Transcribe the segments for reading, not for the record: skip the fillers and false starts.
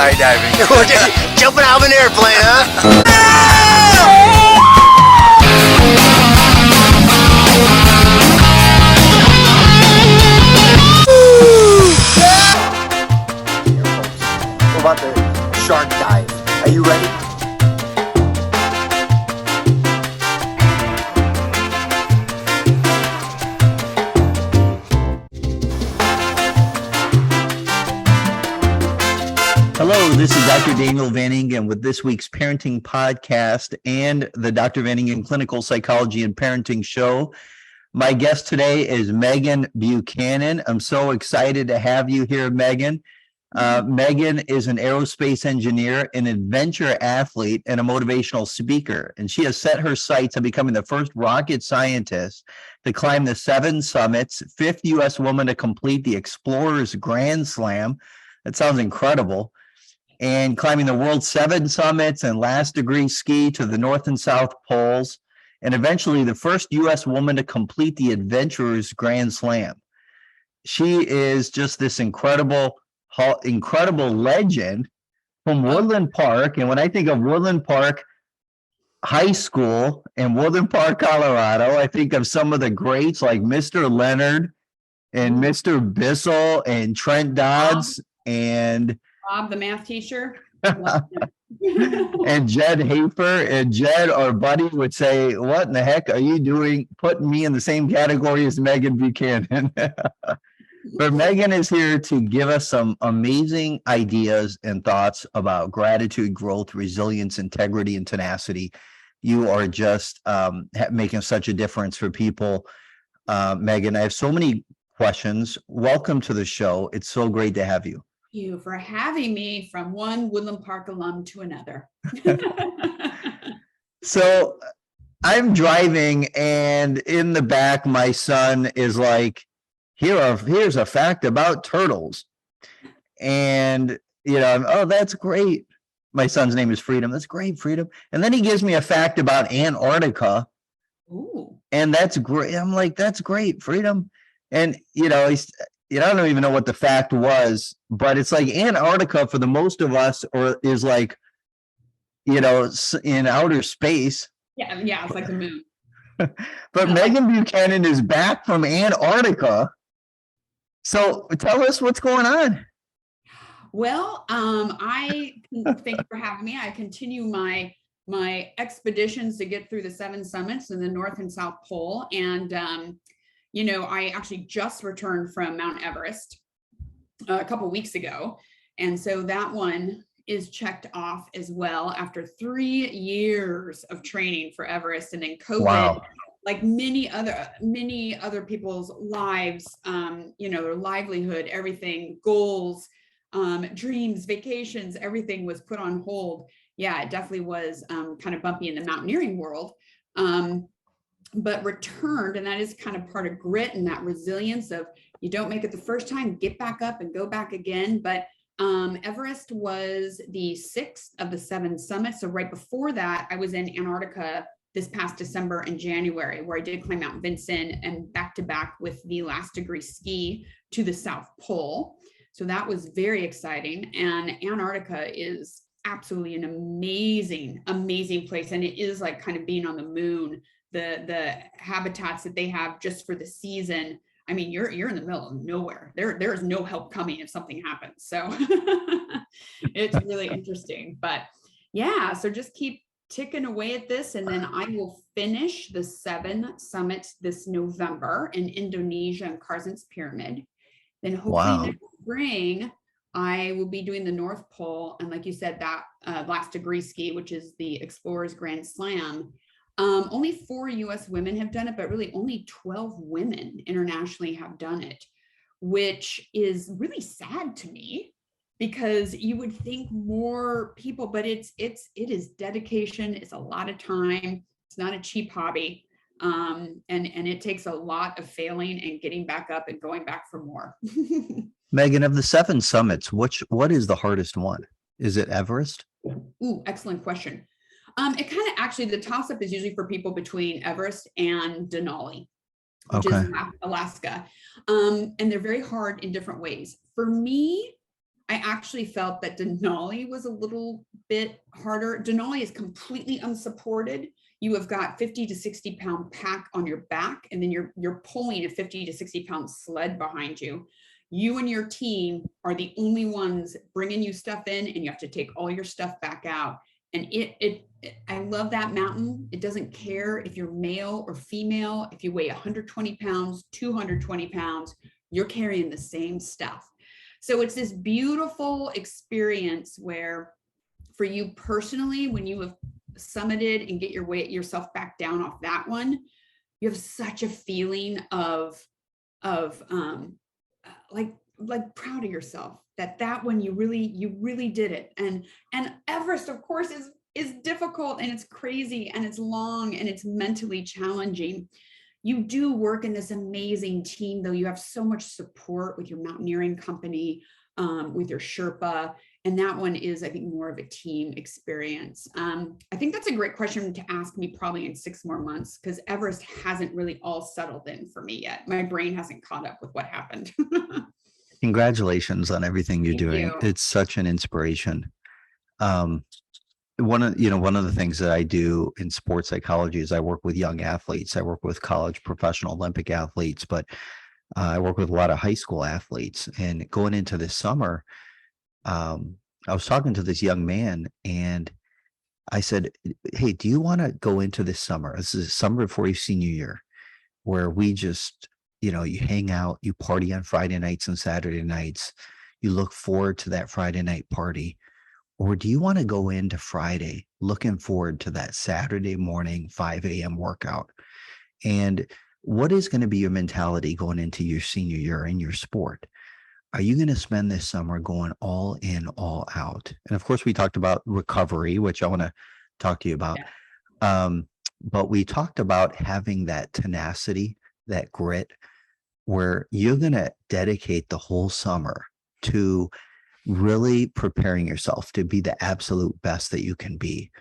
skydiving. We're just jumping out of an airplane, huh? What about the shark dive? Are you ready? Hello, this is Dr. Daniel Vanningen with this week's parenting podcast and the Dr. Vanningen Clinical Psychology and Parenting Show. My guest today is Meghan Buchanan. I'm so excited to have you here, Meghan. Meghan is an aerospace engineer, an adventure athlete, and a motivational speaker. And she has set her sights on becoming the first rocket scientist to climb the 7 summits, 5th U.S. woman to complete the Explorer's Grand Slam. That sounds incredible. And climbing the world's 7 summits and last degree ski to the North and South Poles, and eventually the first U.S. woman to complete the Adventurer's Grand Slam. She is just this incredible legend from Woodland Park. And when I think of Woodland Park High School in Woodland Park, Colorado, I think of some of the greats like Mr. Leonard and Mr. Bissell and Trent Dodds and Bob, the math teacher. and Jed Hafer. And Jed, our buddy, would say, what in the heck are you doing putting me in the same category as Meghan Buchanan? But Meghan is here to give us some amazing ideas and thoughts about gratitude, growth, resilience, integrity, and tenacity. You are just making such a difference for people. Meghan, I have so many questions. Welcome to the show. It's so great to have you. Thank you for having me from one Woodland Park alum to another. So I'm driving, and in the back, my son is like, here's a fact about turtles. And, oh, that's great. My son's name is Freedom. That's great, Freedom. And then he gives me a fact about Antarctica. Ooh. And that's great. I'm like, that's great, Freedom. And, I don't even know what the fact was, but it's like Antarctica for the most of us, or is like, in outer space. Yeah, it's like the moon. But Meghan Buchanan is back from Antarctica. So tell us what's going on. Well, I thank you for having me. I continue my expeditions to get through the 7 summits in the North and South Pole. And, I actually just returned from Mount Everest a couple weeks ago. And so that one is checked off as well after 3 years of training for Everest. And then COVID, wow. Like many other people's lives, their livelihood, everything, goals, dreams, vacations, everything was put on hold. Yeah, it definitely was kind of bumpy in the mountaineering world. But returned, and that is kind of part of grit and that resilience of you don't make it the first time, get back up and go back again. But Everest was the 6th of the 7 summits. So right before that, I was in Antarctica this past December and January, where I did climb Mount Vinson and back to back with the last degree ski to the South Pole. So that was very exciting. And Antarctica is absolutely an amazing place. And it is like kind of being on the moon. The habitats that they have just for the season. I mean, you're in the middle of nowhere. There is no help coming if something happens. So it's really interesting. But yeah, so just keep ticking away at this, and then I will finish the 7 summits this November in Indonesia and Karzant's Pyramid. Then hopefully next spring I will be doing the North Pole, and like you said, that last degree ski, which is the Explorer's Grand Slam. Only 4 U.S. women have done it, but really only 12 women internationally have done it, which is really sad to me because you would think more people, but it is dedication. It's a lot of time. It's not a cheap hobby. And it takes a lot of failing and getting back up and going back for more. Meghan, of the 7 summits, what is the hardest one? Is it Everest? Ooh, excellent question. It kind of actually, the toss-up is usually for people between Everest and Denali, which is Alaska. And they're very hard in different ways. For me, I actually felt that Denali was a little bit harder. Denali is completely unsupported. You have got 50 to 60 pound pack on your back, and then you're pulling a 50 to 60 pound sled behind you. You and your team are the only ones bringing you stuff in, and you have to take all your stuff back out. And I love that mountain. It doesn't care if you're male or female. If you weigh 120 pounds, 220 pounds, you're carrying the same stuff. So it's this beautiful experience where, for you personally, when you have summited and get yourself back down off that one, you have such a feeling of like proud of yourself that one you really did it. And Everest, of course, is difficult, and it's crazy, and it's long, and it's mentally challenging. You do work in this amazing team, though. You have so much support with your mountaineering company, with your Sherpa, and that one is, I think, more of a team experience. I think that's a great question to ask me probably in 6 more months, because Everest hasn't really all settled in for me yet. My brain hasn't caught up with what happened. Congratulations on everything you're doing. It's such an inspiration. One of the things that I do in sports psychology is I work with young athletes. I work with college, professional, Olympic athletes, but I work with a lot of high school athletes. And going into this summer, I was talking to this young man, and I said, "Hey, do you want to go into this summer? This is summer before your senior year, where we just, you hang out, you party on Friday nights and Saturday nights. You look forward to that Friday night party. Or do you want to go into Friday looking forward to that Saturday morning, 5 a.m. workout? And what is going to be your mentality going into your senior year in your sport? Are you going to spend this summer going all in, all out?" And of course, we talked about recovery, which I want to talk to you about. Yeah. But we talked about having that tenacity, that grit, where you're going to dedicate the whole summer to really preparing yourself to be the absolute best that you can be.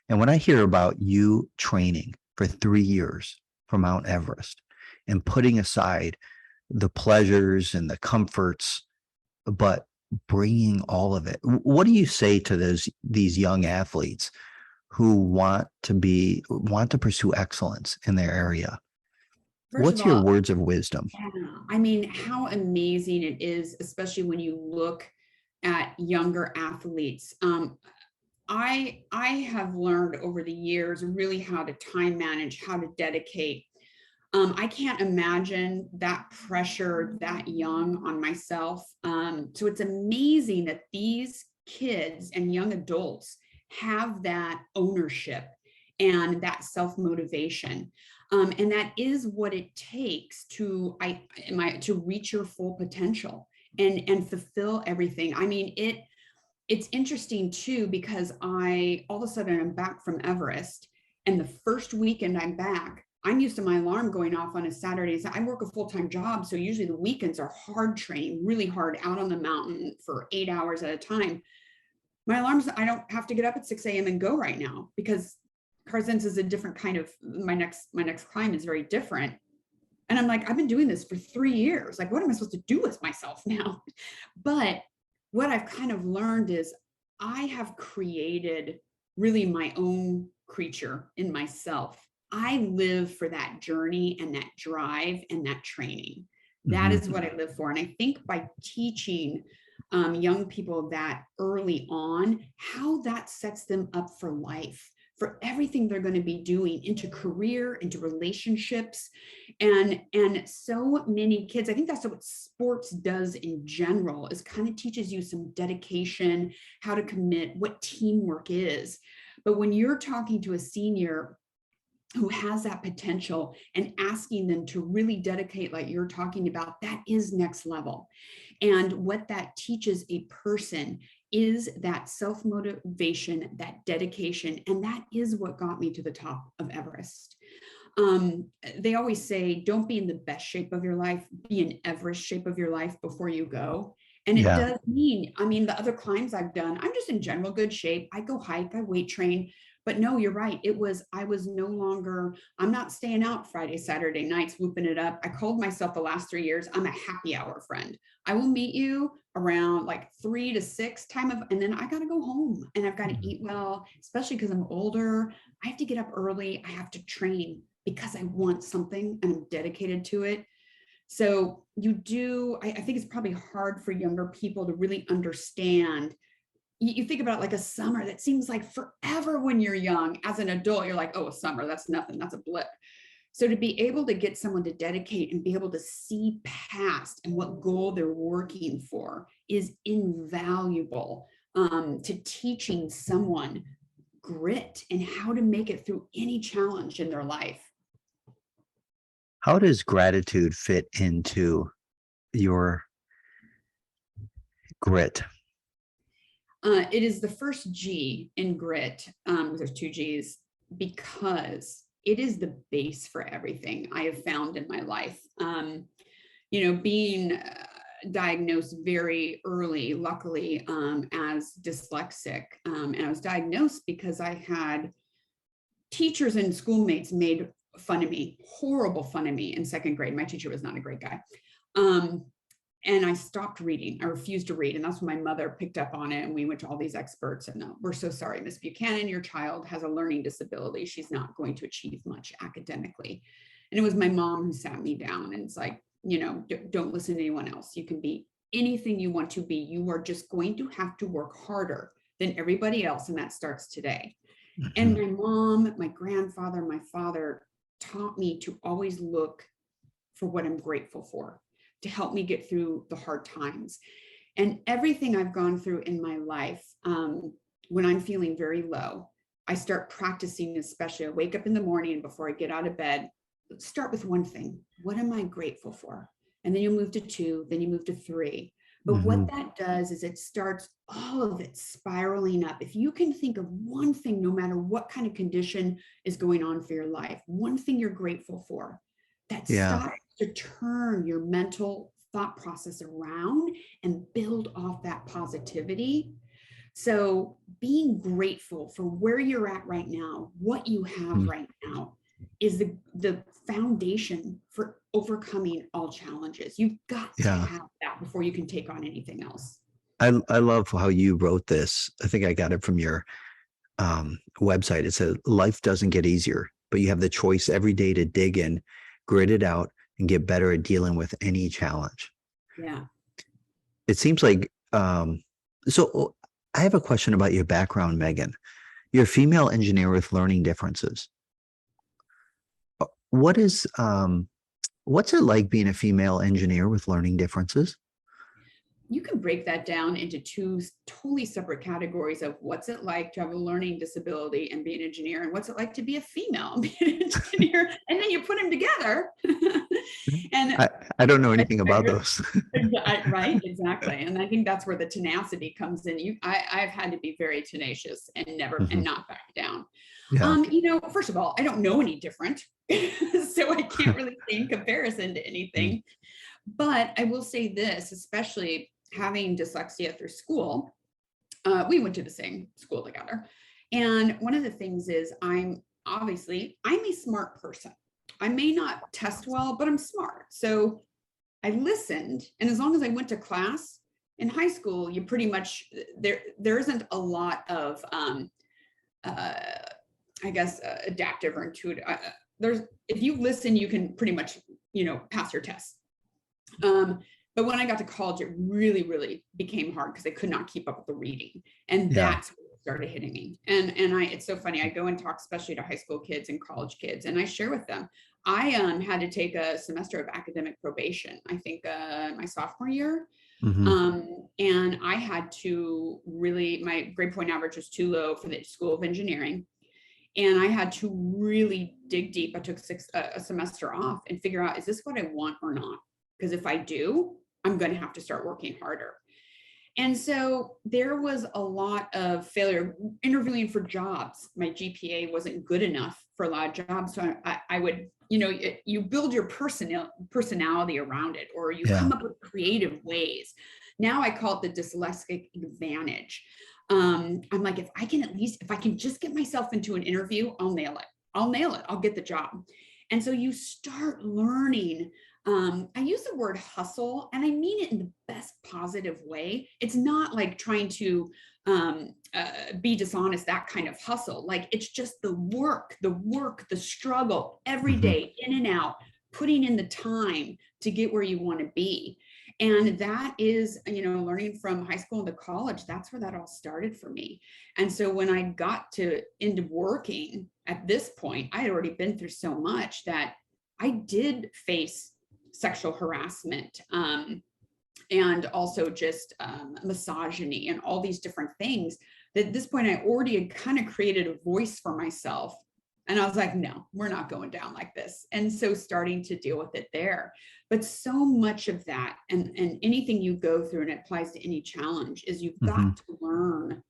And when I hear about you training for 3 years for Mount Everest and putting aside the pleasures and the comforts, but bringing all of it, what do you say to these young athletes who want to pursue excellence in their area? What's your words of wisdom? Yeah, I mean, how amazing it is, especially when you look at younger athletes. I have learned over the years really how to time manage, how to dedicate. I can't imagine that pressure that young on myself. So it's amazing that these kids and young adults have that ownership and that self-motivation. And that is what it takes to reach your full potential and fulfill everything. I mean, it's interesting too, because all of a sudden I'm back from Everest, and the first weekend I'm back, I'm used to my alarm going off on a Saturday. I work a full-time job, so usually the weekends are hard training, really hard, out on the mountain for 8 hours at a time. My alarms, I don't have to get up at 6 a.m. and go right now, because Carson is a different kind of, my next climb is very different. And I'm like, I've been doing this for 3 years. Like, what am I supposed to do with myself now? But what I've kind of learned is I have created really my own creature in myself. I live for that journey and that drive and that training. That is what I live for. And I think by teaching young people that early on, how that sets them up for life, for everything they're going to be doing, into career, into relationships. And so many kids, I think that's what sports does in general, is kind of teaches you some dedication, how to commit, what teamwork is. But when you're talking to a senior who has that potential and asking them to really dedicate, like you're talking about, that is next level. And what that teaches a person is that self-motivation, that dedication, and that is what got me to the top of Everest. They always say, don't be in the best shape of your life, be in Everest shape of your life before you go. And it does mean, I mean, the other climbs I've done, I'm just in general good shape. I go hike, I weight train, But no, you're right. I was no longer, I'm not staying out Friday, Saturday nights, whooping it up. I called myself the last 3 years, I'm a happy hour friend. I will meet you around like 3 to 6 and then I got to go home and I've got to eat well, especially because I'm older. I have to get up early. I have to train because I want something and I'm dedicated to it. So I think it's probably hard for younger people to really understand. You think about it like a summer that seems like forever when you're young. As an adult, you're like, oh, a summer, that's nothing, that's a blip. So to be able to get someone to dedicate and be able to see past and what goal they're working for is invaluable to teaching someone grit and how to make it through any challenge in their life. How does gratitude fit into your grit? It is the first G in grit. There's 2 G's because it is the base for everything I have found in my life. Being diagnosed very early, luckily, as dyslexic. And I was diagnosed because I had teachers and schoolmates made fun of me, horrible fun of me in 2nd grade. My teacher was not a great guy. And I stopped reading. I refused to read. And that's when my mother picked up on it. And we went to all these experts and we're so sorry, Miss Buchanan, your child has a learning disability. She's not going to achieve much academically. And it was my mom who sat me down and it's like, don't listen to anyone else. You can be anything you want to be. You are just going to have to work harder than everybody else. And that starts today. Mm-hmm. And my mom, my grandfather, my father taught me to always look for what I'm grateful for, to help me get through the hard times. And everything I've gone through in my life, when I'm feeling very low, I start practicing, especially I wake up in the morning before I get out of bed, start with one thing. What am I grateful for? And then you move to 2, then you move to 3. But mm-hmm. what that does is it starts all of it spiraling up. If you can think of one thing, no matter what kind of condition is going on for your life, one thing you're grateful for, that starts to turn your mental thought process around and build off that positivity. So being grateful for where you're at right now, what you have right now is the foundation for overcoming all challenges. You've got to have that before you can take on anything else. I love how you wrote this. I think I got it from your website. It says, life doesn't get easier, but you have the choice every day to dig in, grit it out, and get better at dealing with any challenge. Yeah. It seems like, so I have a question about your background, Meghan. You're a female engineer with learning differences. What's it like being a female engineer with learning differences? You can break that down into 2 totally separate categories of what's it like to have a learning disability and be an engineer, and what's it like to be a female and be an engineer, and then you put them together. And I don't know anything about those. Right, exactly. And I think that's where the tenacity comes in. I've had to be very tenacious and never and not back down. Yeah. First of all, I don't know any different, so I can't really say in comparison to anything. But I will say this, especially having dyslexia through school, we went to the same school together. And one of the things is I'm a smart person. I may not test well, but I'm smart. So I listened. And as long as I went to class in high school, you pretty much, there isn't a lot of, adaptive or intuitive. If you listen, you can pretty much, pass your test. But when I got to college, it really, really became hard because I could not keep up with the reading. And that's what started hitting me. And it's so funny. I go and talk, especially to high school kids and college kids, and I share with them. I had to take a semester of academic probation, I think my sophomore year. Mm-hmm. And I had to my grade point average was too low for the School of Engineering. And I had to really dig deep. I took a semester off and figure out, is this what I want or not? Because if I do, I'm going to have to start working harder. And so there was a lot of failure interviewing for jobs. My GPA wasn't good enough for a lot of jobs. So I would, you build your personality around it, or you come up with creative ways. Now I call it the dyslexic advantage. I'm like, if I can just get myself into an interview, I'll nail it. I'll get the job. And so you start learning. I use the word hustle, and I mean it in the best positive way. It's not like trying to be dishonest, that kind of hustle. Like, it's just the work, the struggle every day, in and out, putting in the time to get where you want to be. And that is, learning from high school into college, that's where that all started for me. And so when I got into working at this point, I had already been through so much that I did face sexual harassment, and also just misogyny and all these different things. That at this point, I already had kind of created a voice for myself. And I was like, no, we're not going down like this. And so starting to deal with it there. But so much of that, and anything you go through, and it applies to any challenge, is you've got to learn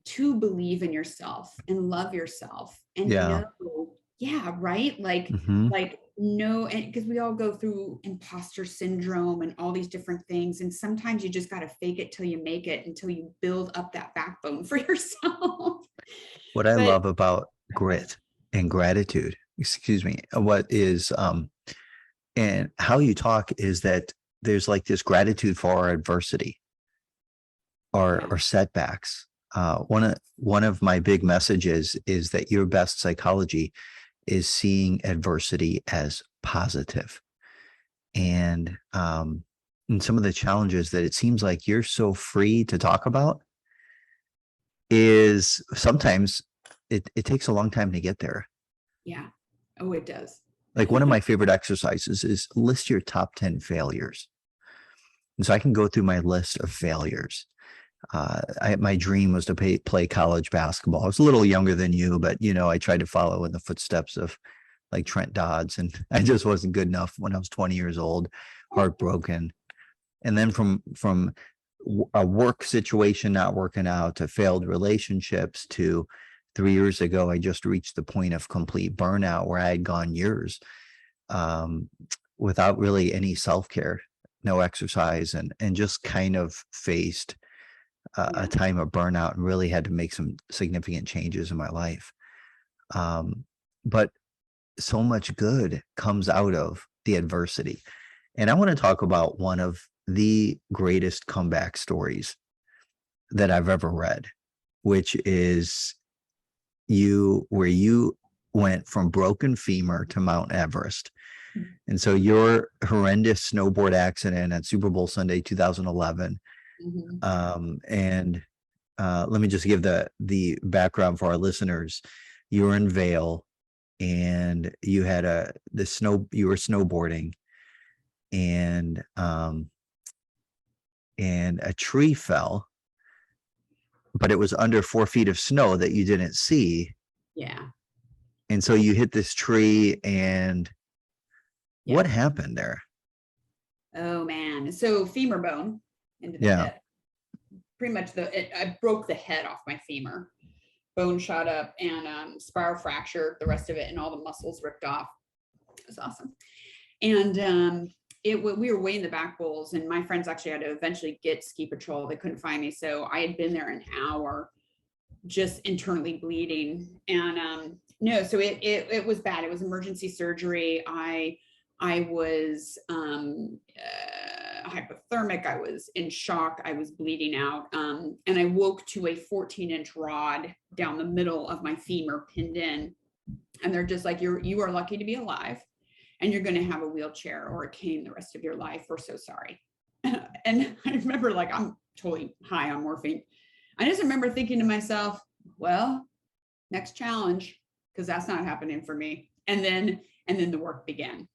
to believe in yourself and love yourself and know, right? Like no, and because we all go through imposter syndrome and all these different things. And sometimes you just got to fake it till you make it, until you build up that backbone for yourself. What I love about grit and gratitude, what is, and how you talk, is that there's like this gratitude for our adversity or setbacks. One of my big messages is that your best psychology is seeing adversity as positive. And some of the challenges that it seems like you're so free to talk about is sometimes it takes a long time to get there. Yeah. Oh, it does. Like, one of my favorite exercises is list your top 10 failures. And so I can go through my list of failures. My dream was to play college basketball. I was a little younger than you, but I tried to follow in the footsteps of like Trent Dodds, and I just wasn't good enough when I was 20 years old, heartbroken. And then from a work situation not working out, to failed relationships, to 3 years ago, I just reached the point of complete burnout, where I had gone years without really any self-care, no exercise, and just kind of faced a time of burnout, and really had to make some significant changes in my life. But so much good comes out of the adversity. And I want to talk about one of the greatest comeback stories that I've ever read, which is where you went from broken femur to Mount Everest. And so your horrendous snowboard accident at Super Bowl Sunday 2011. And let me just give the background for our listeners. You were in Vail, and you had you were snowboarding, and a tree fell, but it was under 4 feet of snow that you didn't see. Yeah. And so you hit this tree, and what happened there? Oh man. So femur bone into the head. Pretty much I broke the head off my femur. Bone shot up, and spiral fracture the rest of it, and all the muscles ripped off. It was awesome. And we were way in the back bowls, and my friends actually had to eventually get ski patrol. They couldn't find me. So I had been there an hour just internally bleeding. And no, so it was bad. It was emergency surgery. I was hypothermic. I was in shock. I was bleeding out. And I woke to a 14-inch rod down the middle of my femur pinned in. And they're just like, you are lucky to be alive, and you're going to have a wheelchair or a cane the rest of your life. We're so sorry. And I remember, like, I'm totally high on morphine. I just remember thinking to myself, well, next challenge, because that's not happening for me. And then the work began.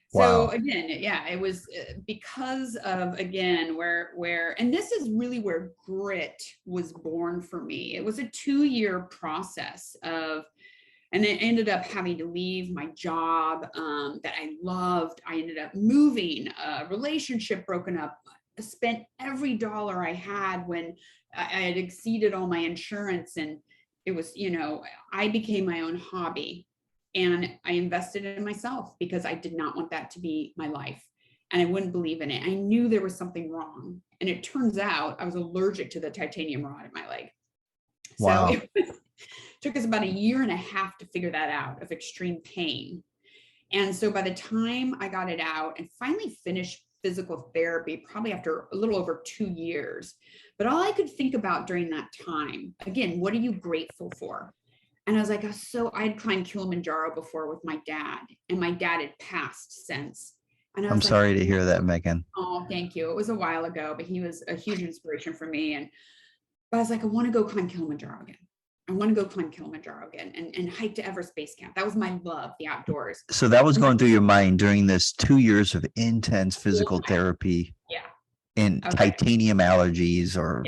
So again, it was because of, again, where, and this is really where grit was born for me. It was a 2-year process and it ended up having to leave my job that I loved. I ended up moving, a relationship broken up. I spent every dollar I had when I had exceeded all my insurance. And it was, I became my own hobby. And I invested in myself because I did not want that to be my life. And I wouldn't believe in it. I knew there was something wrong. And it turns out I was allergic to the titanium rod in my leg. Wow. So it took us about a year and a half to figure that out, of extreme pain. And so by the time I got it out and finally finished physical therapy, probably after a little over 2 years, but all I could think about during that time, again, what are you grateful for? And I was like, so I'd climbed Kilimanjaro before with my dad, and my dad had passed since. And I I'm was sorry like, to hear that, Meghan. oh, thank you. It was a while ago, but he was a huge inspiration for me. But I was like, I want to go climb Kilimanjaro again. I want to go climb Kilimanjaro again and hike to Everest Base Camp. That was my love, the outdoors. So that was going through your mind during this 2 years of intense physical therapy. Yeah. And titanium allergies or.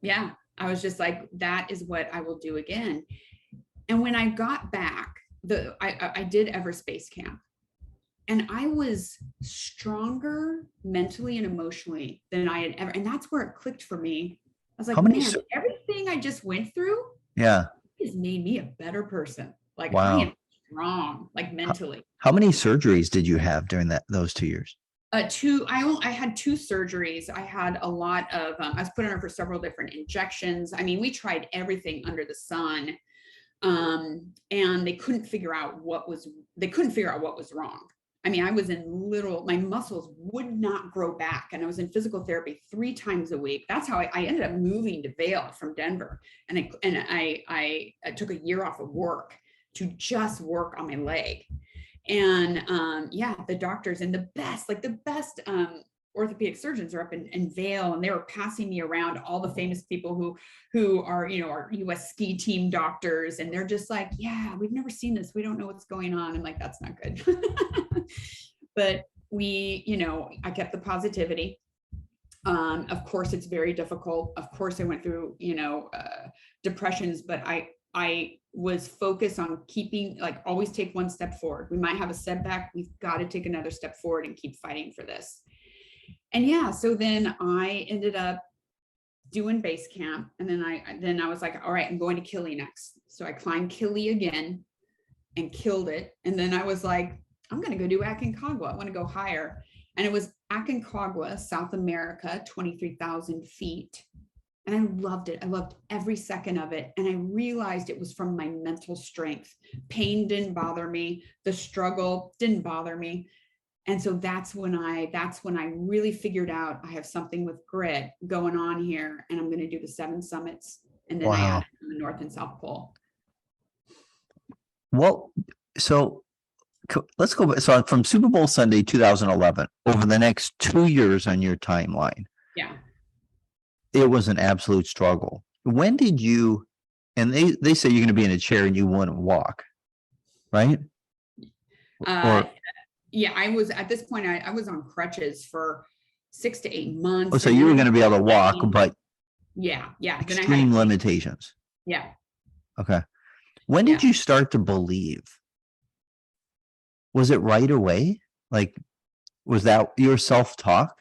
Yeah. I was just like, that is what I will do again. And when I got back, I did Everest Base Camp, and I was stronger mentally and emotionally than I had ever. And that's where it clicked for me. I was like, man, everything I just went through, has made me a better person. Like, wow. I am strong, like mentally. How many surgeries did you have during those 2 years? I had 2 surgeries. I had a lot of, I was put under for several different injections. I mean, we tried everything under the sun. And they couldn't figure out what was wrong. I mean, I was my muscles would not grow back, and I was in physical therapy 3 times a week. That's how I ended up moving to Vail from Denver. And I took a year off of work to just work on my leg. And the doctors and the best orthopedic surgeons are up in Vail, and they were passing me around all the famous people who are, our US ski team doctors. And they're just like, yeah, we've never seen this. We don't know what's going on. I'm like, that's not good. But I kept the positivity. Of course, it's very difficult. Of course, I went through, depressions, but I was focused on keeping, always take one step forward. We might have a setback. We've got to take another step forward and keep fighting for this. And so then I ended up doing base camp, and then I was like, all right, I'm going to Kili next. So I climbed Kili again and killed it. And then I was like, I'm going to go do Aconcagua. I want to go higher. And it was Aconcagua, South America, 23,000 feet. And I loved it. I loved every second of it. And I realized it was from my mental strength. Pain didn't bother me. The struggle didn't bother me. And so that's when I really figured out I have something with grit going on here, and I'm going to do the 7 summits, and then I added the North and South Pole. Well, so let's go. So from Super Bowl Sunday 2011, over the next 2 years on your timeline, it was an absolute struggle. When did you? And they say you're going to be in a chair and you wouldn't walk, right? Yeah, I was at this point, I was on crutches for 6 to 8 months. Oh, so you were going to be able to walk, but yeah. Extreme limitations. Yeah. Okay. When did you start to believe? Was it right away? Was that your self-talk?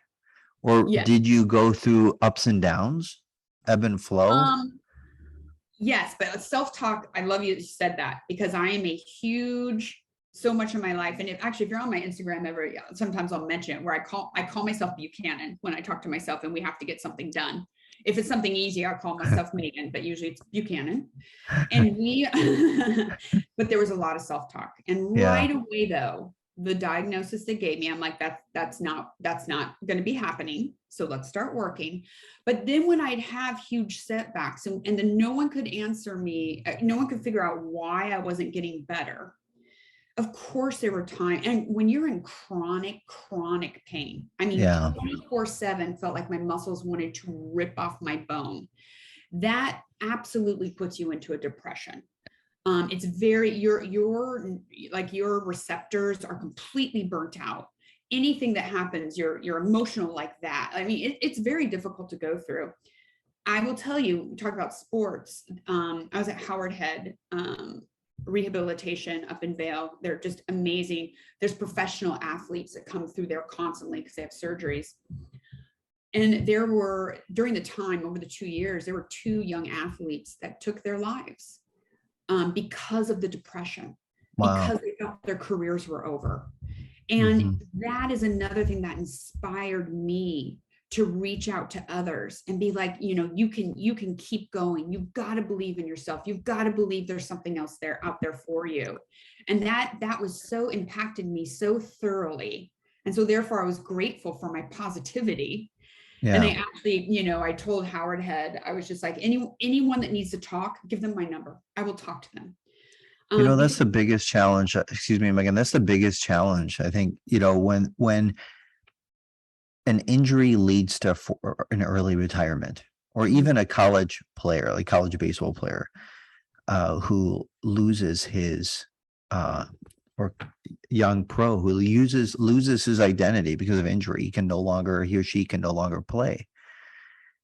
Or did you go through ups and downs, ebb and flow? Yes, but self-talk, I love you said that, because I am so much of my life. And if you're on my Instagram ever, sometimes I'll mention it, where I call myself Buchanan when I talk to myself and we have to get something done. If it's something easy, I'll call myself Megan, but usually it's Buchanan. And but there was a lot of self-talk. And right away though, the diagnosis they gave me, I'm like, that's not going to be happening. So let's start working. But then when I'd have huge setbacks and then no one could answer me, no one could figure out why I wasn't getting better. Of course, there were times, and when you're in chronic pain, I mean, 24/7 felt like my muscles wanted to rip off my bone. That absolutely puts you into a depression. It's very, your receptors are completely burnt out. Anything that happens, you're emotional like that. I mean, it's very difficult to go through. I will tell you, talk about sports. I was at Howard Head, rehabilitation up in Vail. They're just amazing. There's professional athletes that come through there constantly because they have surgeries. And there were, during the time, over the 2 years, there were 2 young athletes that took their lives because of the depression, because they thought their careers were over. And that is another thing that inspired me to reach out to others and be like, you can keep going. You've got to believe in yourself. You've got to believe there's something else out there for you. And that was so impacted me so thoroughly. And so therefore I was grateful for my positivity. Yeah. And I actually, I told Howard Head, I was just like, anyone that needs to talk, give them my number. I will talk to them. That's the biggest challenge. Excuse me, Megan. That's the biggest challenge. I think, when an injury leads to an early retirement, or even a college player, like college baseball player, who loses his, or young pro who loses his identity because of injury. He or she can no longer play.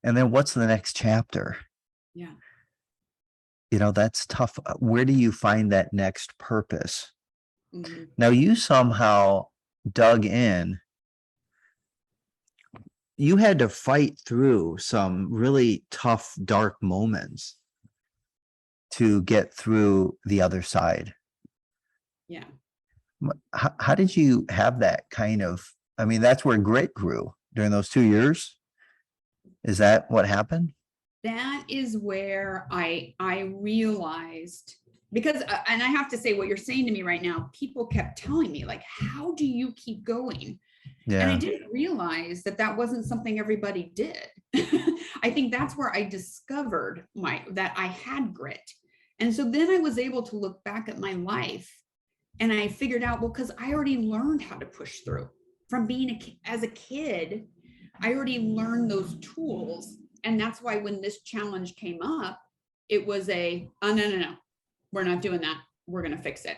And then what's the next chapter? Yeah. That's tough. Where do you find that next purpose? Mm-hmm. Now, you somehow dug in. You had to fight through some really tough, dark moments to get through the other side. Yeah. How did you have that kind of, that's where grit grew during those 2 years? Is that what happened? That is where I realized, because, and I have to say what you're saying to me right now, people kept telling me, like, how do you keep going? Yeah. And I didn't realize that wasn't something everybody did. I think that's where I discovered that I had grit. And so then I was able to look back at my life and I figured out, well, because I already learned how to push through from being as a kid. I already learned those tools. And that's why when this challenge came up, it was no, we're not doing that. We're going to fix it.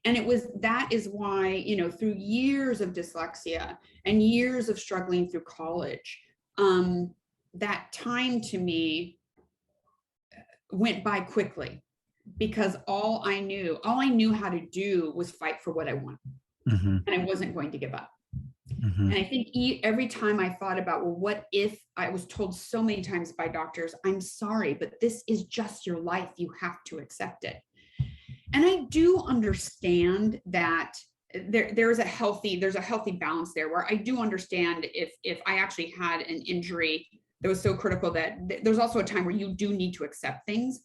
And that is why, through years of dyslexia and years of struggling through college, that time to me went by quickly, because all I knew how to do was fight for what I wanted. Mm-hmm. And I wasn't going to give up. Mm-hmm. And I think every time I thought about, well, what if I was told so many times by doctors, I'm sorry, but this is just your life. You have to accept it. And I do understand that there's a healthy balance there, where I do understand if I actually had an injury that was so critical that there's also a time where you do need to accept things.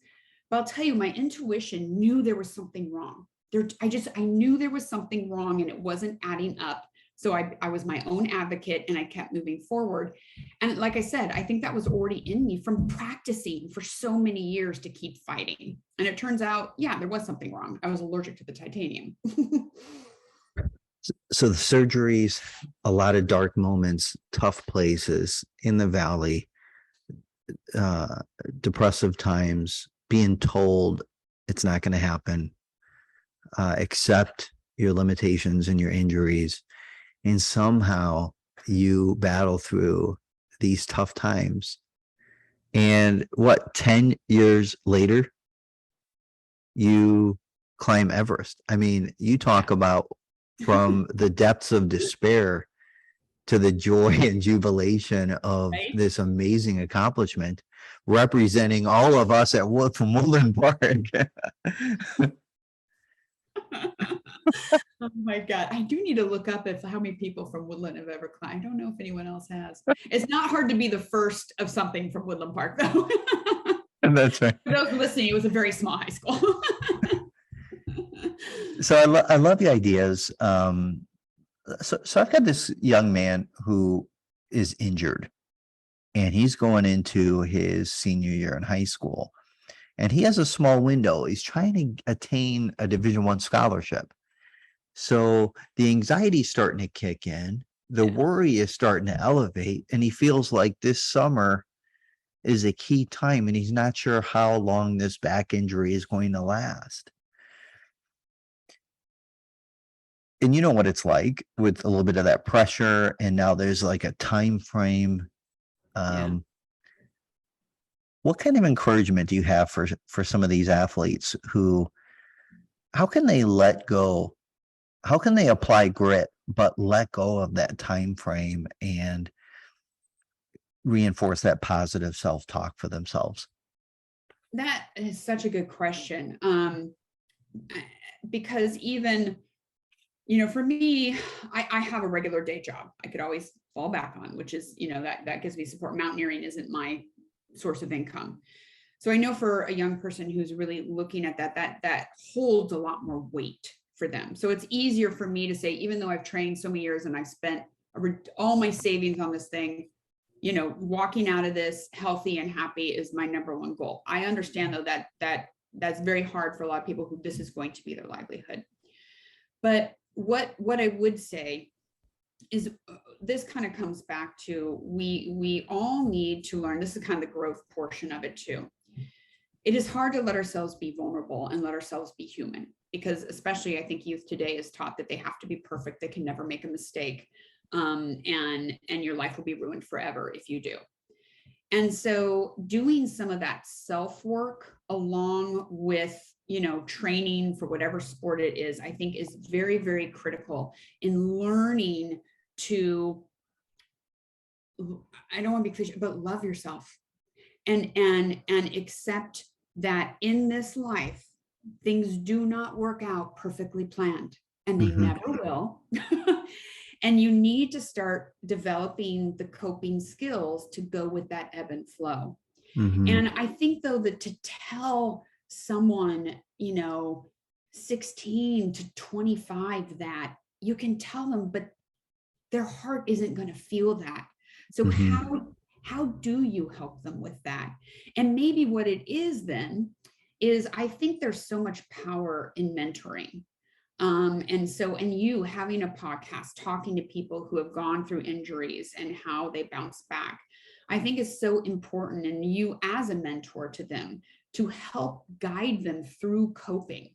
But I'll tell you, my intuition knew there was something wrong. I knew there was something wrong and it wasn't adding up. So I was my own advocate and I kept moving forward. And like I said, I think that was already in me from practicing for so many years to keep fighting. And it turns out, yeah, there was something wrong. I was allergic to the titanium. So the surgeries, a lot of dark moments, tough places in the valley, depressive times, being told it's not going to happen, accept your limitations and your injuries. And somehow you battle through these tough times. And 10 years later, you climb Everest. You talk about from the depths of despair to the joy and jubilation of this amazing accomplishment, representing all of us from Woodland Park. Oh my God. I do need to look up how many people from Woodland have ever climbed. I don't know if anyone else has. It's not hard to be the first of something from Woodland Park, though. And that's right. For those listening, it was a very small high school. So I love the ideas. So I've got this young man who is injured and he's going into his senior year in high school. And he has a small window. He's trying to attain a Division I scholarship. So the anxiety is starting to kick in. The worry is starting to elevate. And he feels like this summer is a key time. And he's not sure how long this back injury is going to last. And you know what it's like with a little bit of that pressure. And now there's like a time frame. What kind of encouragement do you have for some of these athletes how can they let go? How can they apply grit, but let go of that time frame and reinforce that positive self-talk for themselves? That is such a good question. Because even, for me, I have a regular day job. I could always fall back on, which is, that gives me support. Mountaineering isn't my source of income. So I know for a young person who's really looking at that holds a lot more weight for them. So it's easier for me to say, even though I've trained so many years and I've spent all my savings on this thing, walking out of this healthy and happy is my number one goal. I understand though that's very hard for a lot of people who this is going to be their livelihood. But what I would say is this kind of comes back to we all need to learn. This is kind of the growth portion of it too. It is hard to let ourselves be vulnerable and let ourselves be human, because especially I think youth today is taught that they have to be perfect. They can never make a mistake. And your life will be ruined forever if you do. And so doing some of that self-work along with, training for whatever sport it is, I think is very, very critical in learning to, I don't want to be cliche, but love yourself and accept that in this life, things do not work out perfectly planned, and they never will. And you need to start developing the coping skills to go with that ebb and flow. And I think though that to tell someone, 16 to 25 that, you can tell them, but their heart isn't going to feel that. So how do you help them with that? And maybe what it is then is, I think there's so much power in mentoring. And you having a podcast, talking to people who have gone through injuries and how they bounce back, I think is so important. And you as a mentor to them to help guide them through coping,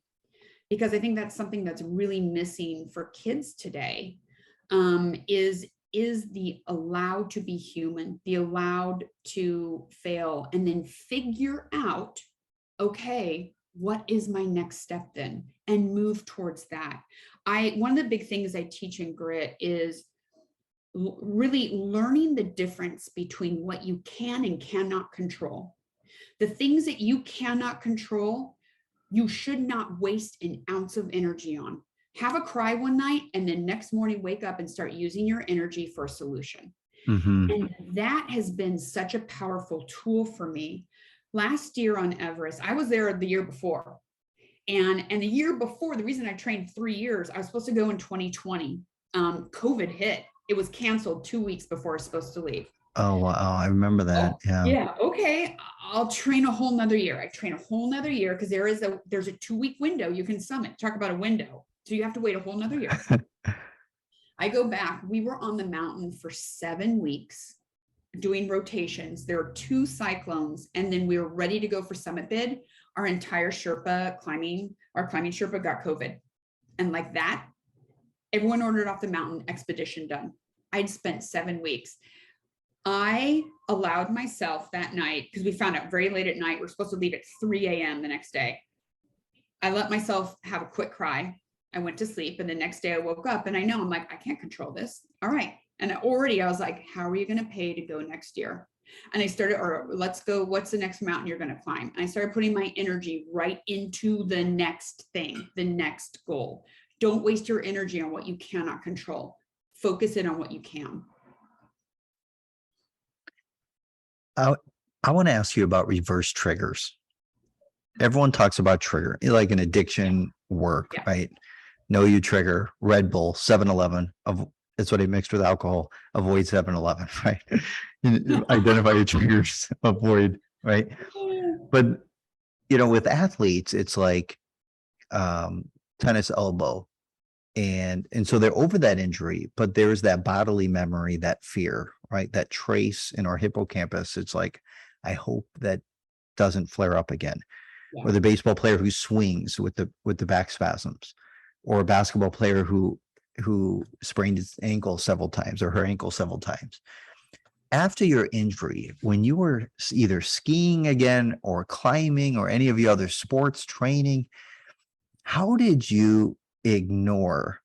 because I think that's something that's really missing for kids today, is the allowed to be human, the allowed to fail, and then figure out, okay, what is my next step then, and move towards that. One of the big things I teach in GRIT is really learning the difference between what you can and cannot control. The things that you cannot control, you should not waste an ounce of energy on. Have a cry one night and then next morning wake up and start using your energy for a solution. And that has been such a powerful tool for me. Last year on Everest, I was there the year before. And the year before, the reason I trained 3 years, I was supposed to go in 2020. COVID hit. It was canceled 2 weeks before I was supposed to leave. Oh, wow. I remember that. Yeah. Okay. I'll train a whole nother year. I train a whole nother year because there's a 2-week window you can summit. Talk about a window. So you have to wait a whole nother year. I go back. We were on the mountain for 7 weeks doing rotations. There were 2 cyclones, and then we were ready to go for summit bid. Our entire climbing Sherpa got COVID. And like that, everyone ordered off the mountain, expedition done. I'd spent 7 weeks. I allowed myself that night, because we found out very late at night, we're supposed to leave at 3 a.m. the next day. I let myself have a quick cry. I went to sleep, and the next day I woke up and I'm like, I can't control this. All right. And I was like, how are you going to pay to go next year? And I started, or let's go, what's the next mountain you're going to climb? And I started putting my energy right into the next thing, the next goal. Don't waste your energy on what you cannot control. Focus in on what you can. I want to ask you about reverse triggers. Everyone talks about trigger, like an addiction work, right? Know you trigger, Red Bull, 7-Eleven. That's what I mixed with alcohol. Avoid 7-Eleven, right? Identify your triggers, avoid, right? But, with athletes, it's like tennis elbow. And so they're over that injury, but there's that bodily memory, that fear, right? That trace in our hippocampus. It's like, I hope that doesn't flare up again. Yeah. Or the baseball player who swings with the back spasms, or a basketball player who sprained his ankle several times, or her ankle several times. After your injury, when you were either skiing again or climbing or any of the other sports training, how did you ignore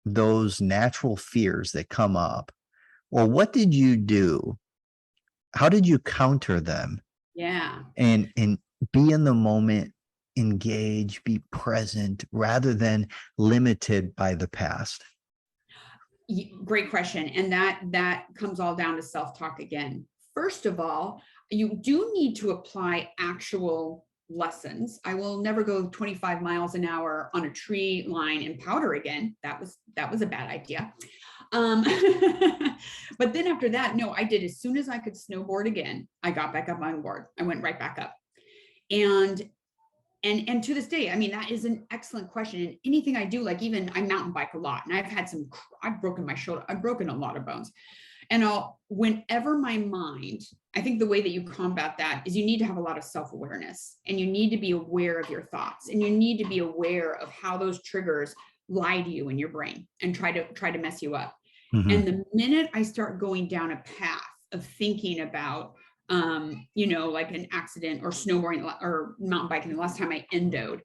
those natural fears that come up? Or what did you do? How did you counter them? Yeah. And be in the moment, engage, be present, rather than limited by the past? Great question. And that comes all down to self-talk again. First of all, you do need to apply actual lessons. I will never go 25 miles an hour on a tree line in powder again. That was a bad idea. But then after that, no, I did. As soon as I could snowboard again, I got back up on board. I went right back up. And to this day, I mean, that is an excellent question. And anything I do, like even I mountain bike a lot, and I've broken my shoulder. I've broken a lot of bones. And whenever my mind, I think the way that you combat that is you need to have a lot of self-awareness, and you need to be aware of your thoughts, and you need to be aware of how those triggers lie to you in your brain and try to mess you up. Mm-hmm. And the minute I start going down a path of thinking about, like an accident or snowboarding or mountain biking, the last time I endoed,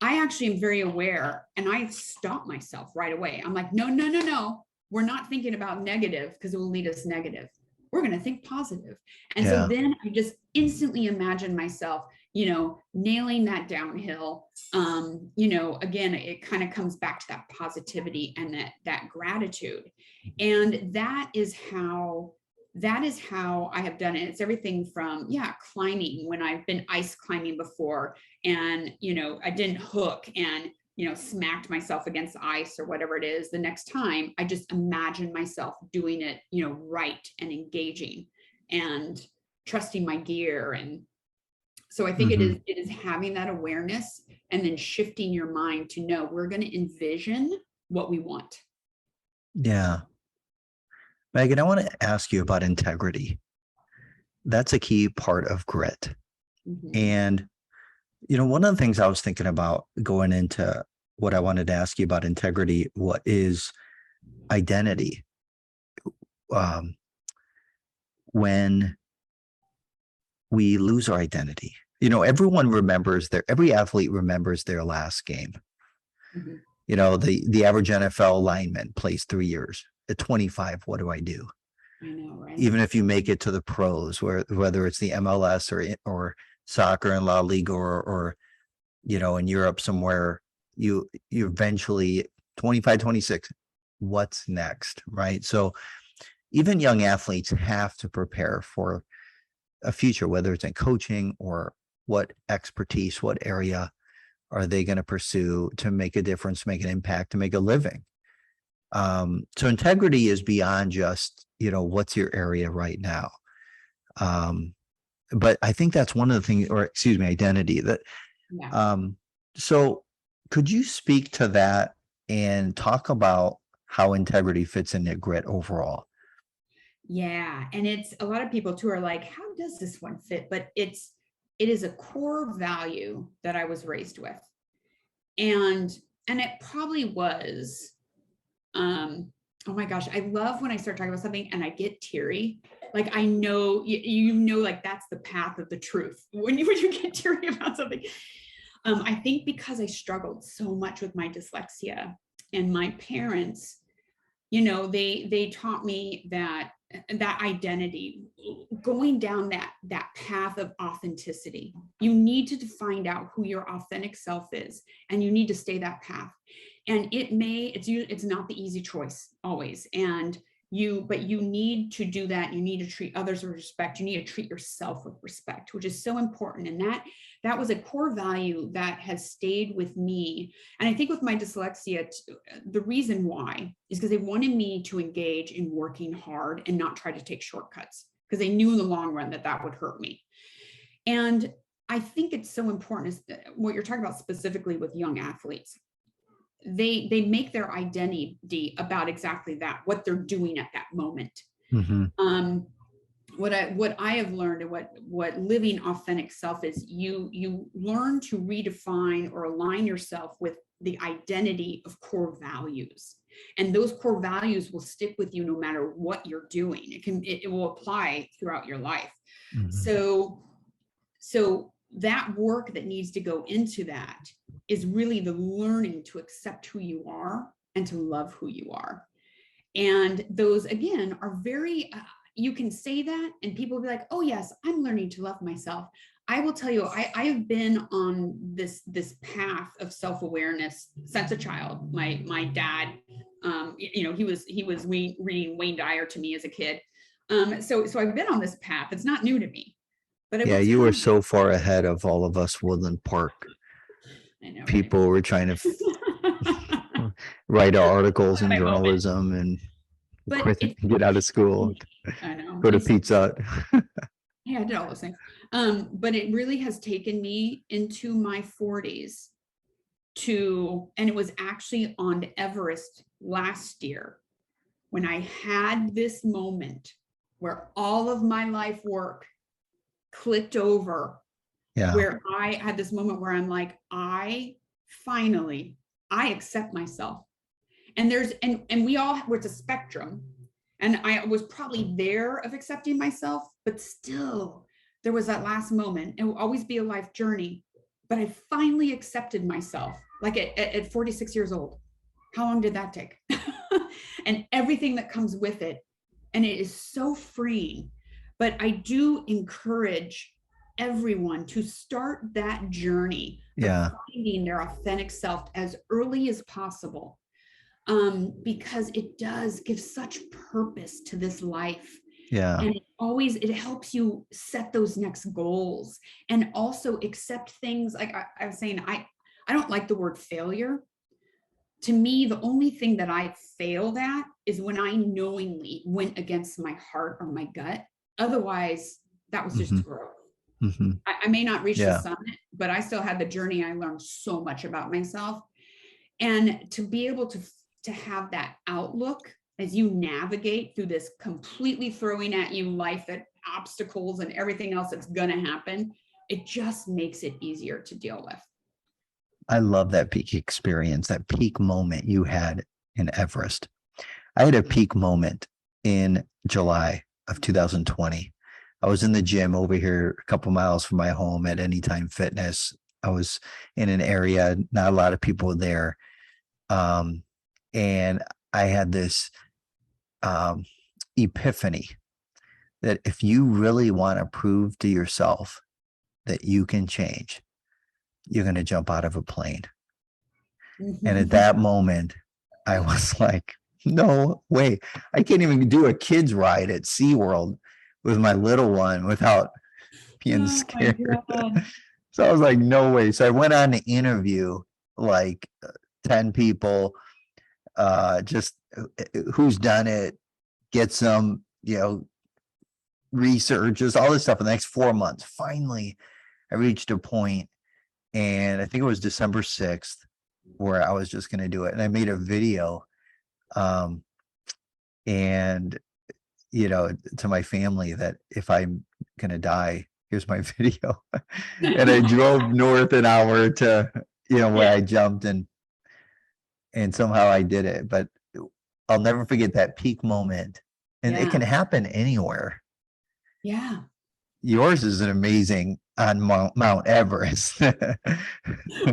I actually am very aware, and I stop myself right away. I'm like, no. We're not thinking about negative because it will lead us negative. We're going to think positive. And so then I just instantly imagine myself, nailing that downhill. Again, it kind of comes back to that positivity and that gratitude. And that is how I have done it. It's everything from, climbing, when I've been ice climbing before and, I didn't hook and, smacked myself against the ice or whatever it is. The next time I just imagine myself doing it, right, and engaging and trusting my gear. And so I think it is having that awareness and then shifting your mind to know we're going to envision what we want. Yeah. Megan, I want to ask you about integrity. That's a key part of grit. Mm-hmm. And, one of the things I was thinking about going into what I wanted to ask you about integrity, what is identity? When we lose our identity, every athlete remembers their last game. Mm-hmm. The average NFL lineman plays 3 years. At 25, what do I do? I know, right? Even if you make it to the pros, whether it's the MLS or soccer in La Liga or in Europe somewhere, you eventually 25, 26, what's next, right? So even young athletes have to prepare for a future, whether it's in coaching or what expertise, what area are they going to pursue to make a difference, make an impact, to make a living. So integrity is beyond just, what's your area right now. But I think that's one of the things, identity that, so could you speak to that and talk about how integrity fits into grit overall? Yeah. And it's a lot of people too are like, how does this one fit? But it is a core value that I was raised with. And it probably was, oh my gosh, I love when I start talking about something and I get teary. Like, I know, like that's the path of the truth. When you get teary about something, I think because I struggled so much with my dyslexia, and my parents, they taught me that identity, going down that path of authenticity. You need to find out who your authentic self is, and you need to stay that path. And it's not the easy choice always. But you need to do that. You need to treat others with respect. You need to treat yourself with respect, which is so important. And that was a core value that has stayed with me. And I think with my dyslexia, the reason why is because they wanted me to engage in working hard and not try to take shortcuts, because they knew in the long run that would hurt me. And I think it's so important, is what you're talking about specifically with young athletes. They make their identity about exactly that, what they're doing at that moment. Mm-hmm. What I have learned, and what living authentic self is, you learn to redefine or align yourself with the identity of core values, and those core values will stick with you no matter what you're doing. It will apply throughout your life. Mm-hmm. So that work that needs to go into that is really the learning to accept who you are and to love who you are. And those, again, are very, you can say that and people will be like, oh yes, I'm learning to love myself. I will tell you, I have been on this path of self-awareness since a child. My dad He was reading Wayne Dyer to me as a kid. So I've been on this path. It's not new to me. But Yeah, you were so far ahead of all of us Woodland Park I know, people. right? Were trying to write our articles in My moment. journalism and But get out of school, I know. go to Pizza Hut. Yeah, I did all those things. But it really has taken me into my 40s and it was actually on Everest last year when I had this moment where all of my life work clicked over. Yeah. Where I had this moment where I'm like, I accept myself. And we all, it's a spectrum. And I was probably there of accepting myself, but still there was that last moment. It will always be a life journey, but I finally accepted myself, like at 46 years old. How long did that take? And everything that comes with it. And it is so freeing. But I do encourage everyone to start that journey of finding their authentic self as early as possible. Because it does give such purpose to this life. Yeah. And it helps you set those next goals and also accept things. Like I was saying, I don't like the word failure. To me, the only thing that I failed at is when I knowingly went against my heart or my gut. Otherwise, that was just growth. Mm-hmm. I may not reach the summit, but I still had the journey. I learned so much about myself. And to be able to have that outlook as you navigate through this completely throwing at you life, that obstacles and everything else that's going to happen, it just makes it easier to deal with. I love that peak experience, that peak moment you had in Everest. I had a peak moment in July of 2020. I was in the gym over here a couple miles from my home at Anytime Fitness. I was in an area, not a lot of people there. And I had this epiphany that if you really want to prove to yourself that you can change, you're going to jump out of a plane. Mm-hmm. And at that moment, I was like, no way. I can't even do a kid's ride at SeaWorld with my little one without being scared. So I was like, no way. So I went on to interview like 10 people, just who's done it, get some, research, just all this stuff in the next 4 months. Finally, I reached a point, and I think it was December 6th, where I was just going to do it. And I made a video, and, to my family that if I'm going to die, here's my video. And I drove north an hour to, where I jumped, and somehow I did it. But I'll never forget that peak moment. And it can happen anywhere. Yeah. Yours is an amazing on Mount Everest.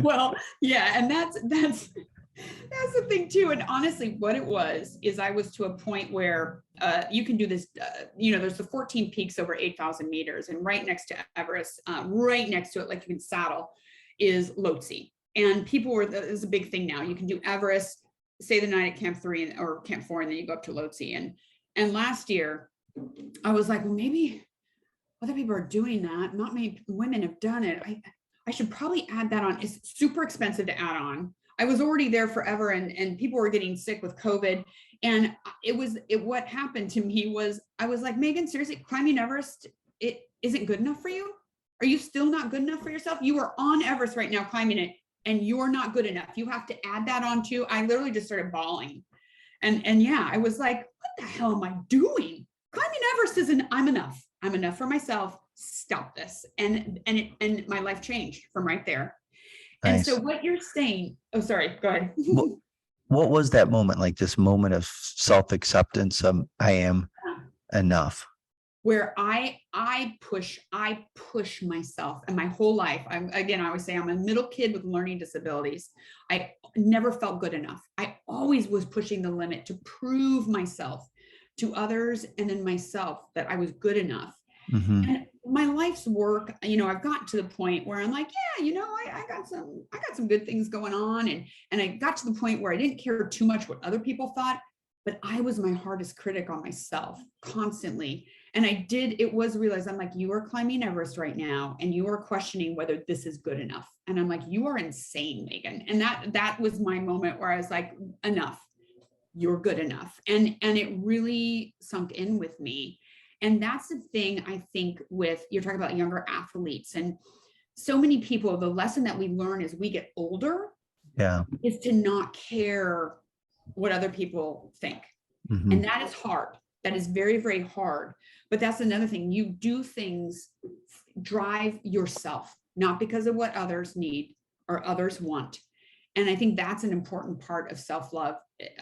Well, yeah. And that's the thing too. And honestly, what it was is I was to a point where you can do this, there's the 14 peaks over 8,000 meters, and right next to Everest, right next to it, like you can saddle, is Lhotse. And people it's a big thing now. You can do Everest, stay the night at Camp 3 or Camp 4, and then you go up to Lhotse. And last year I was like, well, maybe other people are doing that. Not many women have done it. I should probably add that on. It's super expensive to add on. I was already there forever, and people were getting sick with COVID. And what happened to me was I was like, Megan, seriously, climbing Everest, it isn't good enough for you? Are you still not good enough for yourself? You are on Everest right now climbing it, and you're not good enough. You have to add that on too. I literally just started bawling. And yeah, I was like, what the hell am I doing? Climbing Everest isn't, I'm enough. I'm enough for myself. Stop this. And my life changed from right there. Nice. And so what you're saying, oh, sorry, go ahead. What was that moment like, this moment of self-acceptance of I am enough? Where I push myself, and my whole life. I always say I'm a middle kid with learning disabilities. I never felt good enough. I always was pushing the limit to prove myself to others and then myself that I was good enough. Mm-hmm. my life's work, I've gotten to the point where I'm like, yeah, I got some good things going on. And I got to the point where I didn't care too much what other people thought, but I was my hardest critic on myself constantly. And it was realized, I'm like, you are climbing Everest right now, and you are questioning whether this is good enough. And I'm like, you are insane, Megan. And that was my moment where I was like, enough, you're good enough. And it really sunk in with me. And that's the thing, I think, with, you're talking about younger athletes, and so many people, the lesson that we learn as we get older is to not care what other people think. Mm-hmm. And that is hard. That is very, very hard. But that's another thing. You do things, drive yourself, not because of what others need or others want. And I think that's an important part of self-love.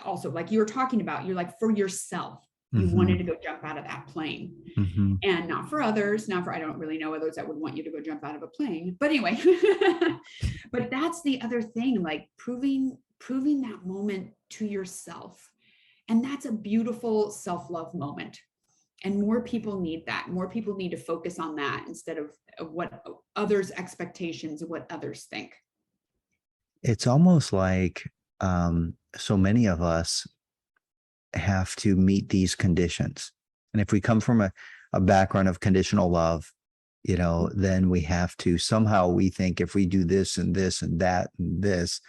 Also, like you were talking about, you're like, for yourself, you Mm-hmm. wanted to go jump out of that plane. Mm-hmm. And not for others, I don't really know others that would want you to go jump out of a plane. But anyway, but that's the other thing, like proving that moment to yourself. And that's a beautiful self-love moment. And more people need that. More people need to focus on that instead of what others' expectations, what others think. It's almost like so many of us have to meet these conditions. And if we come from a background of conditional love, then we have to somehow, we think if we do this and this and that and this,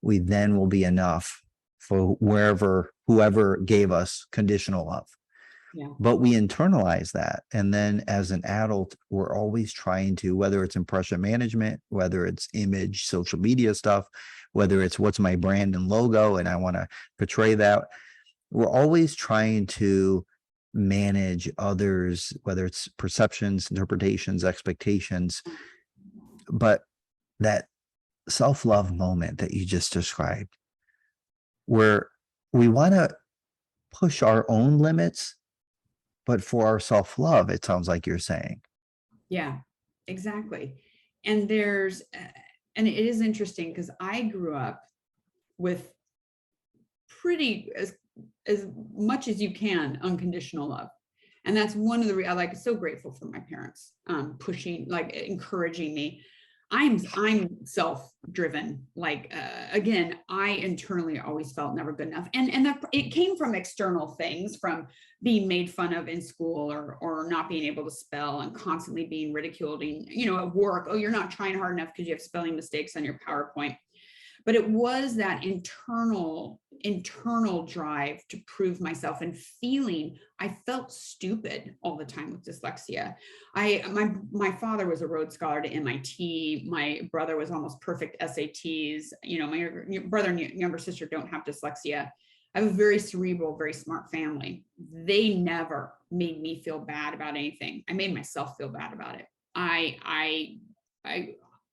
we then will be enough for whoever gave us conditional love. Yeah. But we internalize that. And then as an adult, we're always trying to, whether it's impression management, whether it's image, social media stuff, whether it's what's my brand and logo, and I want to portray that. We're always trying to manage others, whether it's perceptions, interpretations, expectations. But that self-love moment that you just described, where we want to push our own limits, but for our self-love, it sounds like you're saying. Yeah, exactly. And and it is interesting because I grew up with pretty, as much as you can, unconditional love. And that's one of the, I'm so grateful for my parents, pushing, like encouraging me. I'm self-driven. Again, I internally always felt never good enough. And it came from external things, from being made fun of in school or not being able to spell and constantly being ridiculed, at work. Oh, you're not trying hard enough because you have spelling mistakes on your PowerPoint. But it was that internal drive to prove myself, and feeling I felt stupid all the time with dyslexia. My father was a Rhodes Scholar to MIT. My brother was almost perfect SATs. My brother and younger sister don't have dyslexia. I have a very cerebral, very smart family. They never made me feel bad about anything. I made myself feel bad about it. I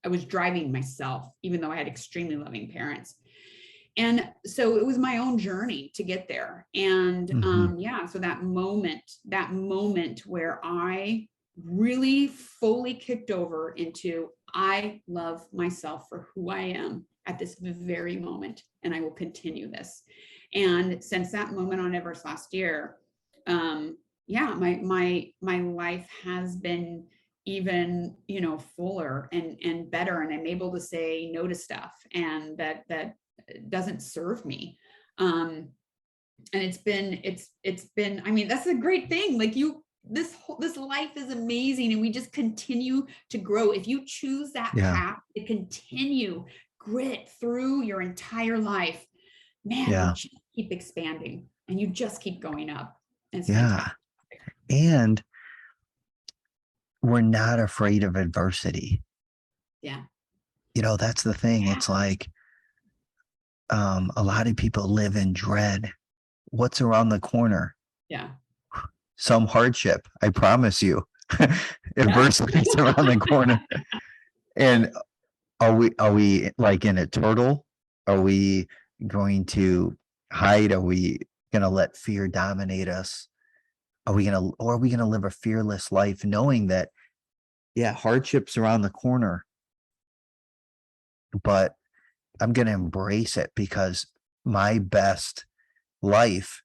was driving myself, even though I had extremely loving parents. And so it was my own journey to get there. And so that moment where I really fully kicked over into, I love myself for who I am at this very moment, and I will continue this. And since that moment on Everest last year, my life has been even, fuller and better. And I'm able to say no to stuff and that doesn't serve me. And it's been, I mean, that's a great thing. Like this life is amazing, and we just continue to grow. If you choose that path to continue grit through your entire life, man, you just keep expanding and you just keep going up. And it's fantastic. And we're not afraid of adversity. Yeah. That's the thing. It's like a lot of people live in dread. What's around the corner? Yeah. Some hardship, I promise you. Adversity is around the corner. And are we like in a turtle? Are we going to hide? Are we going to let fear dominate us? Are we going to live a fearless life, knowing that, hardship's around the corner, but I'm going to embrace it, because my best life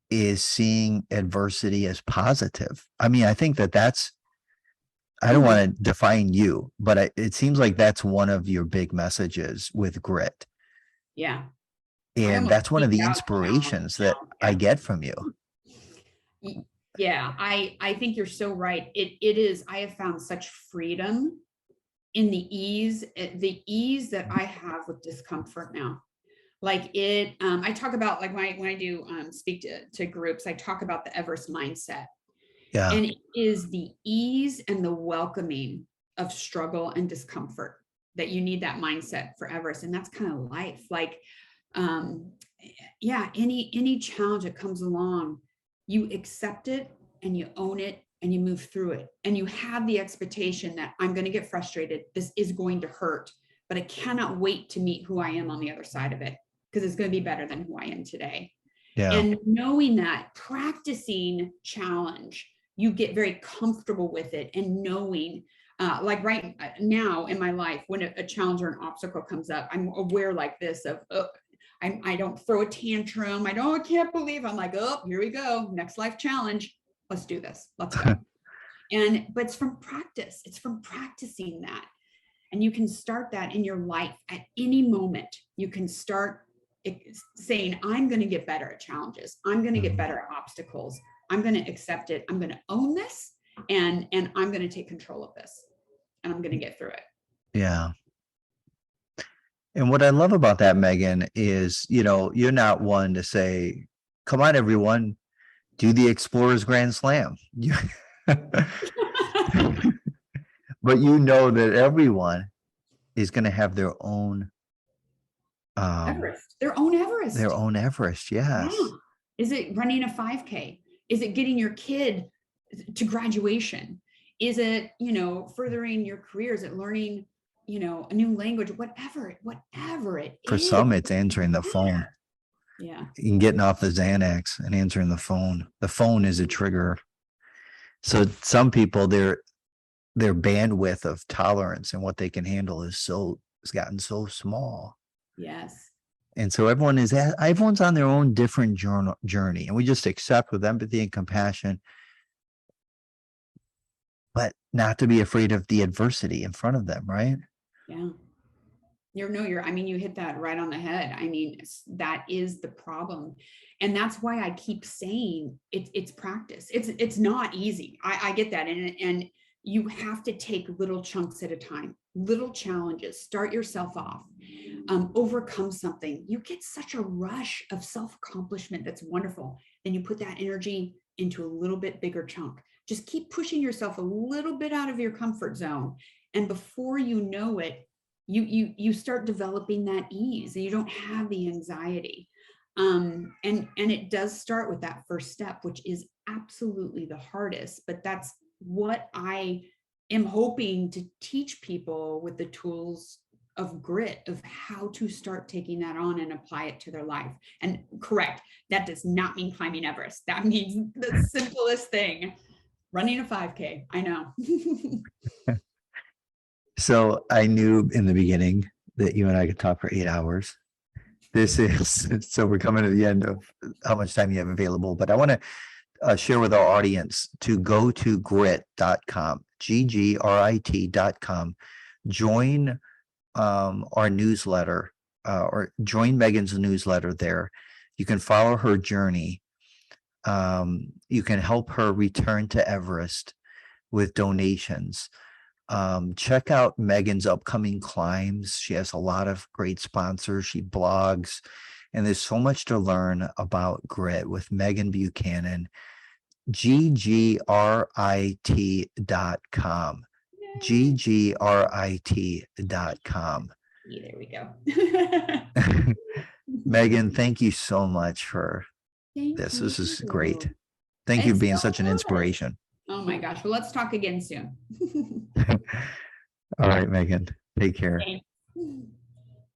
is seeing adversity as positive. I mean, I think that's I don't want to define you, but it seems like that's one of your big messages with grit. Yeah. And that's one of the inspirations that I get from you. Yeah, I think you're so right. It is, I have found such freedom in the ease that I have with discomfort now. Like I talk about, like when I do speak to groups, I talk about the Everest mindset. Yeah. And it is the ease and the welcoming of struggle and discomfort that you need that mindset for Everest. And that's kind of life. Like, yeah, any challenge that comes along, you accept it and you own it and you move through it. And you have the expectation that I'm going to get frustrated. This is going to hurt, but I cannot wait to meet who I am on the other side of it, because it's going to be better than who I am today. Yeah. And knowing that, practicing challenge, you get very comfortable with it, and knowing, like right now in my life, when a challenge or an obstacle comes up, I'm aware like this of, I don't throw a tantrum. I can't believe, I'm like, oh, here we go. Next life challenge. Let's do this. Let's go. But it's from practice. It's from practicing that. And you can start that in your life at any moment. You can start saying, I'm going to get better at challenges. I'm going to get better at obstacles. I'm going to accept it. I'm going to own this, and I'm going to take control of this, and I'm going to get through it. Yeah. And what I love about that, Meghan, is, you're not one to say, come on, everyone, do the Explorers Grand Slam. But you know that everyone is going to have their own Everest. Their own Everest. Their own Everest, yes. Yeah. Is it running a 5K? Is it getting your kid to graduation? Is it, furthering your career? Is it learning, a new language? Whatever it is. For some, it's answering the phone. Yeah. And getting off the Xanax and answering the phone. The phone is a trigger. So some people, their bandwidth of tolerance and what they can handle has gotten so small. Yes. And so everyone's on their own different journey, and we just accept with empathy and compassion, but not to be afraid of the adversity in front of them, right? Yeah. You hit that right on the head. That is the problem. And that's why I keep saying it's practice. It's not easy. I get that. And you have to take little chunks at a time, little challenges, start yourself off, overcome something. You get such a rush of self-accomplishment. That's wonderful. Then you put that energy into a little bit bigger chunk. Just keep pushing yourself a little bit out of your comfort zone. And before you know it, you start developing that ease, and you don't have the anxiety. And it does start with that first step, which is absolutely the hardest, but that's what I am hoping to teach people with the tools of grit, of how to start taking that on and apply it to their life. And correct, that does not mean climbing Everest. That means the simplest thing, running a 5K. I know. So I knew in the beginning that you and I could talk for 8 hours. So we're coming to the end of how much time you have available, but I want to share with our audience to go to grit.com, GGRIT.com, join our newsletter, or join Megan's newsletter there. You can follow her journey. You can help her return to Everest with donations. Check out Megan's upcoming climbs. She has a lot of great sponsors. She blogs, and there's so much to learn about grit with Meghan Buchanan. GGRIT.com. GGRIT.com. Yeah, there we go. Meghan, thank you so much for this. This is great. Thank you for being such an inspiration. Oh my gosh. Well, let's talk again soon. All right, Meghan. Take care.